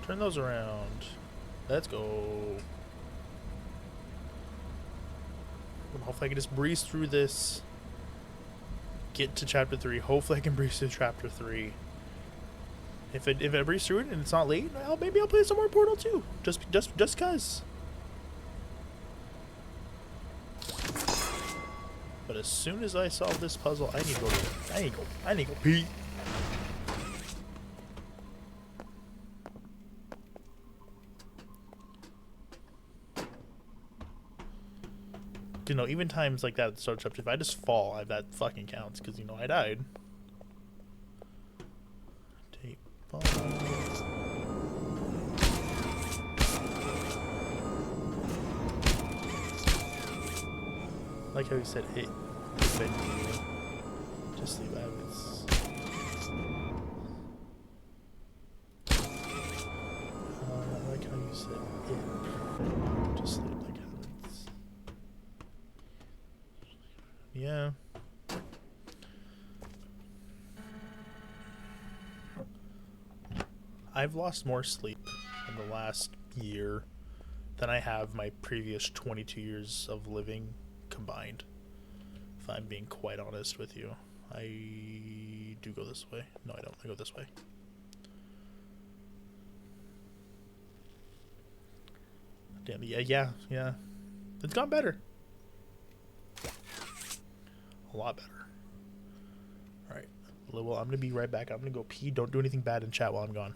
Turn those around. Let's go. Hopefully I can just breeze through this. Get to Chapter 3. Hopefully I can breeze through Chapter 3. If I breeze through it and it's not late, maybe I'll play some more Portal 2. Just cause. But as soon as I solve this puzzle, I need to go. I need to go pee. You know, even times like that at the start of chapter, if I just fall, that fucking counts, because, you know, I died. Tape bomb. Like how he said, hey, just leave habits. I like how you said, it, just leave like habits. Yeah. I've lost more sleep in the last year than I have my previous 22 years of living combined. If I'm being quite honest with you. I do go this way. No, I don't. I go this way. Damn, yeah. It's gone better. A lot better. Alright. Well, I'm gonna be right back. I'm gonna go pee. Don't do anything bad in chat while I'm gone.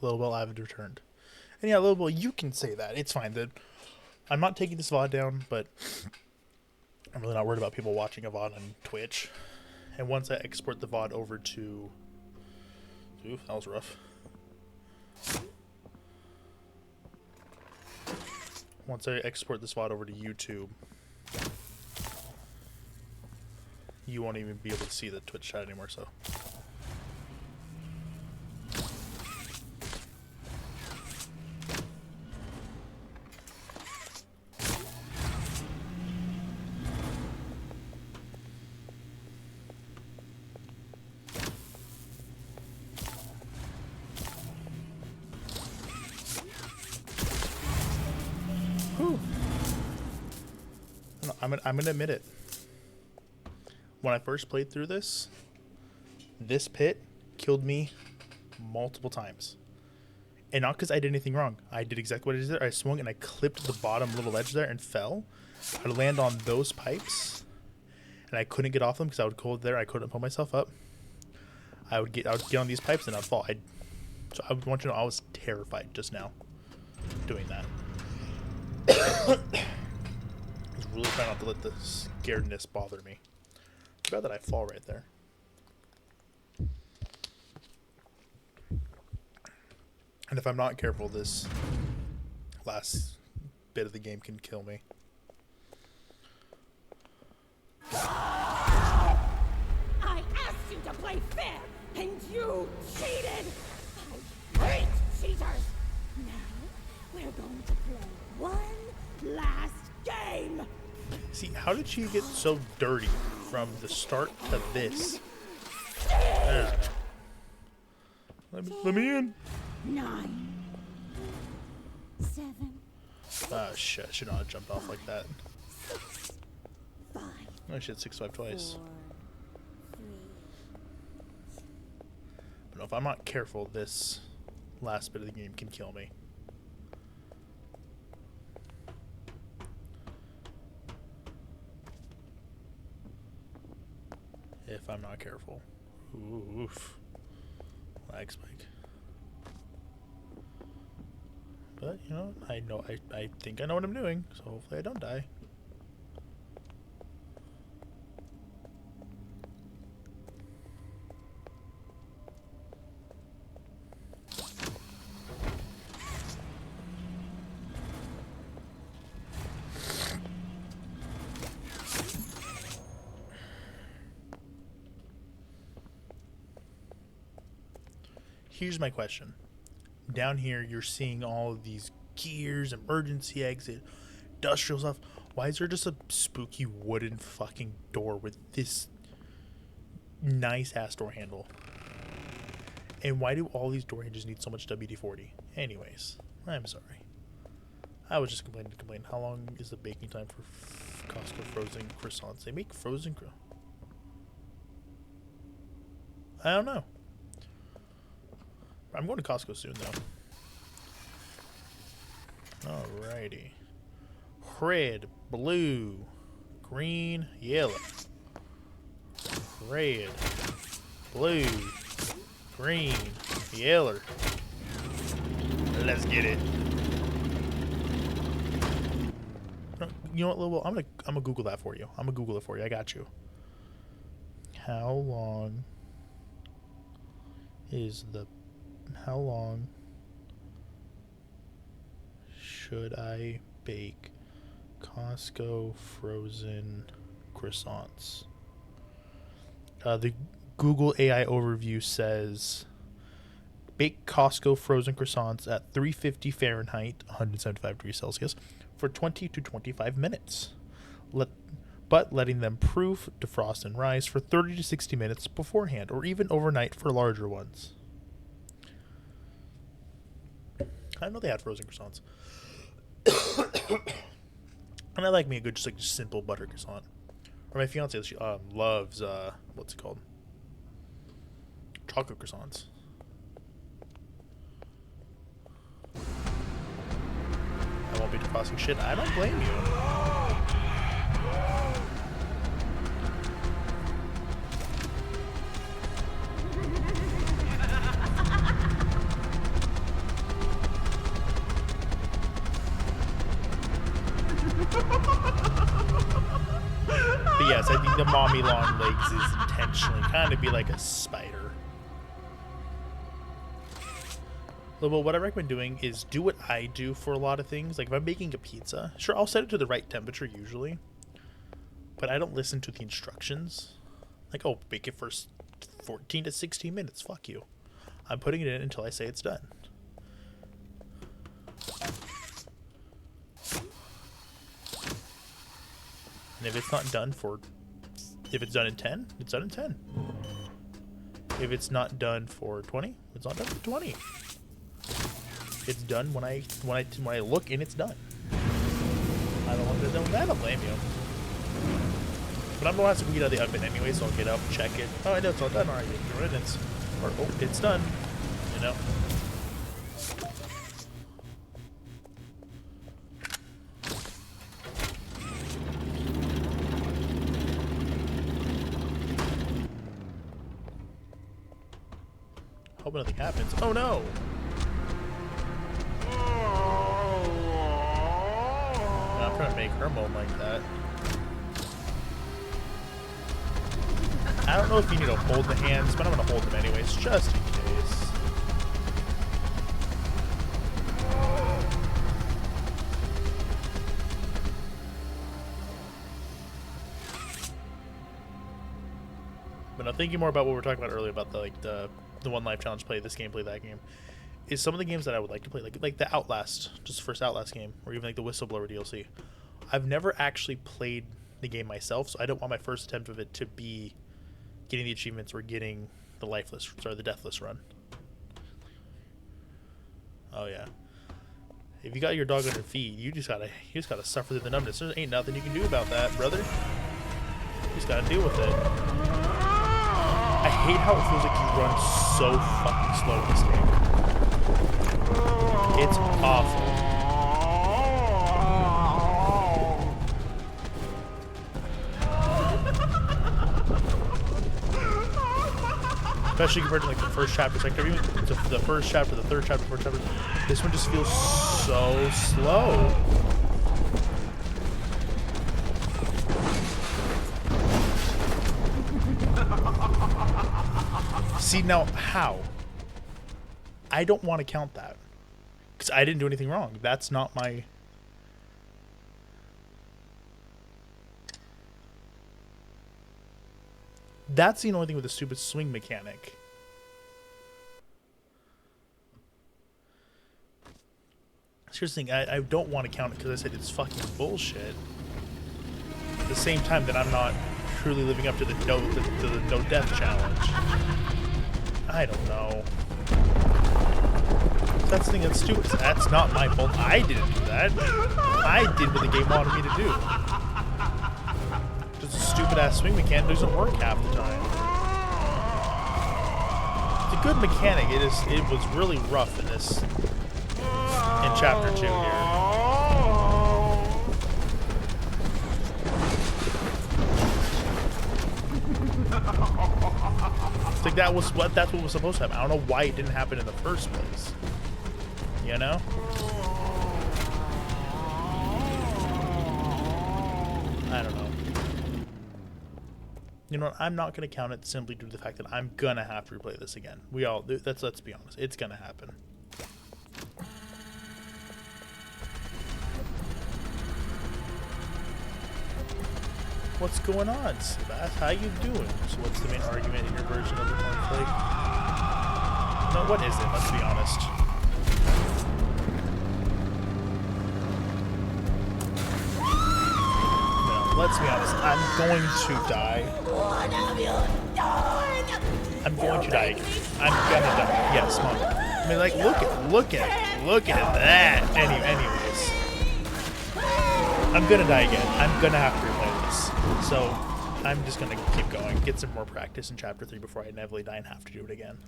Lowell, I've returned. And yeah, Lowell, you can say that. It's fine. I'm not taking this VOD down, but I'm really not worried about people watching a VOD on Twitch. And once I export the VOD over to... Ooh, that was rough. Once I export this VOD over to YouTube, you won't even be able to see the Twitch chat anymore, so... I'm gonna admit it. When I first played through this pit killed me multiple times. And not because I did anything wrong. I did exactly what I did there. I swung and I clipped the bottom little edge there and fell. I'd land on those pipes and I couldn't get off them because I would go there. I couldn't pull myself up. I would get on these pipes and I'd fall. So I would want you to know I was terrified just now doing that. I was really trying not to let the scaredness bother me. Too bad that I fall right there. And if I'm not careful, this last bit of the game can kill me. I asked you to play fair, and you cheated! I hate cheaters! Now, we're going to play one last game! See, how did she get so dirty from the start to this? Let me in. 9, 7. Ah, shit. I should not have jumped off like that. 6, 5. I should 6-5 twice. 4, 3. But no, if I'm not careful, this last bit of the game can kill me. If I'm not careful. Oof. Lag spike. But, you know, I think I know what I'm doing, so hopefully I don't die. Here's my question. Down here, you're seeing all of these gears, emergency exit, industrial stuff. Why is there just a spooky wooden fucking door with this nice ass door handle? And why do all these door hinges need so much WD-40? Anyways, I'm sorry. I was just complaining to complain. How long is the baking time for Costco frozen croissants? They make frozen I don't know. I'm going to Costco soon, though. Alrighty. Red, blue, green, yellow. Red, blue, green, yellow. Let's get it. No, you know what, Lil? I'm gonna Google that for you. I'm gonna Google it for you. I got you. How long should I bake Costco frozen croissants? The Google AI overview says bake Costco frozen croissants at 350 Fahrenheit, 175 degrees Celsius, for 20 to 25 minutes. But letting them proof, defrost, and rise for 30 to 60 minutes beforehand, or even overnight for larger ones. I didn't know they had frozen croissants. And I like me a good, just simple butter croissant. Or my fiance, she loves what's it called? Chocolate croissants. I won't be defrosting shit. I don't blame you. But yes, I think the mommy long legs is intentionally kind of be like a spider. But what I recommend doing is do what I do for a lot of things. Like if I'm making a pizza, sure, I'll set it to the right temperature usually. But I don't listen to the instructions. Like, oh, bake it for 14 to 16 minutes. Fuck you. I'm putting it in until I say it's done. And if it's not done if it's done in 10, it's done in 10. If it's not done for 20, it's not done for 20. It's done when I look and it's done. I don't want to know that. I don't blame you. But I'm the last to get out of the oven anyway, so I'll get up, check it. Oh, I know it's all done. All right, or oh, it's done. You know. Hope nothing happens. Oh no! I'm trying to make her moan like that. I don't know if you need to hold the hands, but I'm going to hold them anyways, just in case. But I'm thinking more about what we were talking about earlier about the One Life Challenge, play this game, play that game. Is some of the games that I would like to play, like the Outlast, just the first Outlast game, or even like the Whistleblower DLC. I've never actually played the game myself, so I don't want my first attempt of it to be getting the achievements or getting the the deathless run. Oh yeah. If you got your dog on your feet, you just gotta suffer through the numbness. There ain't nothing you can do about that, brother. You just gotta deal with it. I hate how it feels like you run so fucking slow in this game. It's awful. Especially compared to like the first chapter, like even the first chapter, the third chapter, fourth chapter. This one just feels so slow. See now how? I don't want to count that because I didn't do anything wrong. That's not my. That's the only thing with the stupid swing mechanic. Here's the thing, I don't want to count it because I said it's fucking bullshit. At the same time that I'm not truly living up to the no death challenge. I don't know. That's the thing that's stupid. That's not my fault. I didn't do that. I did what the game wanted me to do. Just a stupid ass swing mechanic doesn't work half the time. It's a good mechanic. It was really rough in this in chapter 2 here. It's like that's what was supposed to happen. I don't know why it didn't happen in the first place. You know? I don't know. You know what? I'm not going to count it simply due to the fact that I'm going to have to replay this again. Let's be honest. It's going to happen. What's going on, Sebas? How you doing? So what's the main argument in your version of the conflict? No, what is it? Let's be honest. Let's be honest, I'm going to die. What have you done? I'm going to die. I'm gonna die. Yes, Mom. I mean, like, look at that. Anyways. I'm gonna die again. I'm gonna have to replay this. So, I'm just gonna keep going. Get some more practice in Chapter 3 before I inevitably die and have to do it again.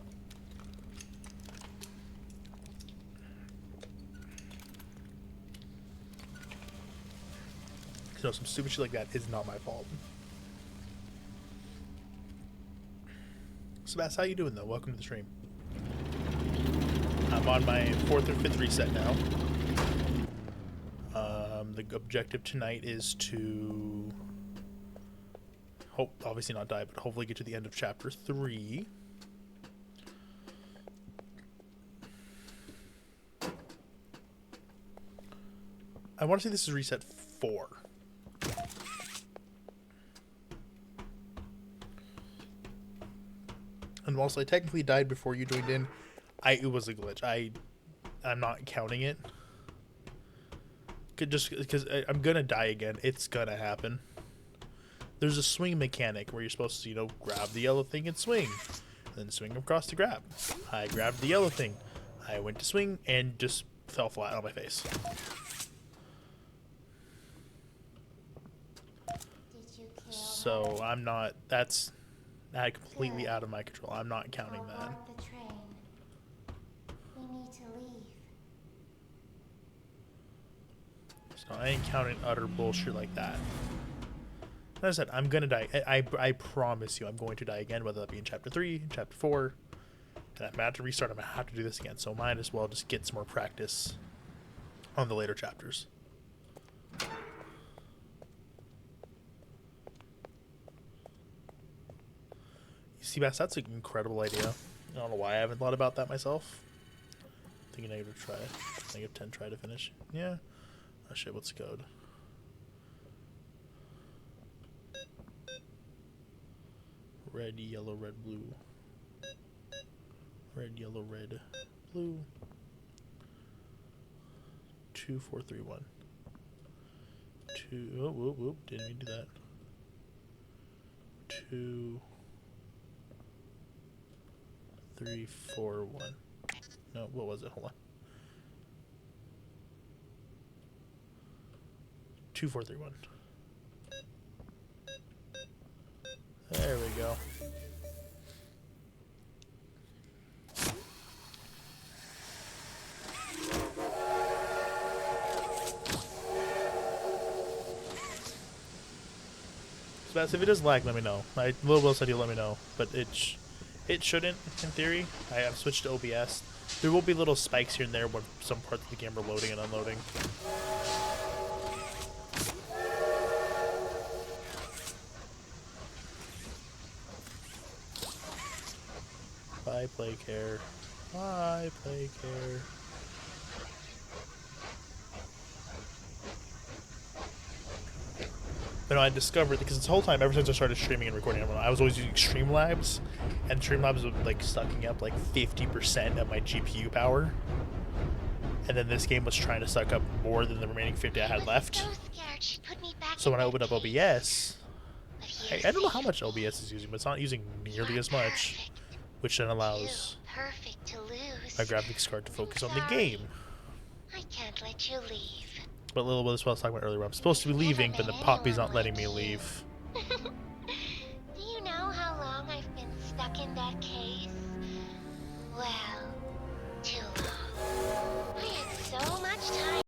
So some stupid shit like that is not my fault. Sebas, how you doing though? Welcome to the stream. I'm on my 4th or 5th reset now. The objective tonight is to obviously not die, but hopefully get to the end of chapter 3. I want to say this is reset 4. And whilst I technically died before you joined in, it was a glitch. I'm not counting it. Just because I'm gonna die again. It's gonna happen. There's a swing mechanic where you're supposed to, you know, grab the yellow thing and swing. And then swing across to grab. I grabbed the yellow thing. I went to swing and just fell flat on my face. So I'm not, that's completely out of my control. I'm not counting that. The train. We need to leave. So I ain't counting utter bullshit like that. As I said, I'm gonna die. I promise you I'm going to die again, whether that be in chapter 3, chapter 4. And if I have to restart, I'm gonna have to do this again. So might as well just get some more practice on the later chapters. Seabass, that's an incredible idea. I don't know why I haven't thought about that myself. Thinking negative try. Negative 10 try to finish. Yeah. Oh shit, what's the code? Red, yellow, red, blue. Red, yellow, red, blue. 2, 4, 3, 1. 2. Oh, whoop, whoop. Didn't mean to do that. 2. 3, 4, 1. No, what was it? Hold on. 2, 4, 3, 1. There we go. So if it does lag, let me know. Will said he'll let me know, but it shouldn't, in theory. I have switched to OBS. There will be little spikes here and there when some parts of the game are loading and unloading. Bye, play care. Bye, play care. But no, I discovered, because this whole time, ever since I started streaming and recording, I was always using Streamlabs, and Streamlabs was like sucking up like 50% of my GPU power. And then this game was trying to suck up more than the remaining 50 I had left. So when I opened up OBS, I don't know how much OBS is using, but it's not using nearly as much, which then allows my graphics card to focus on the game. I can't let you leave. But a little bit of what I was talking about earlier, where I'm supposed to be leaving, but the Poppy's not letting me leave.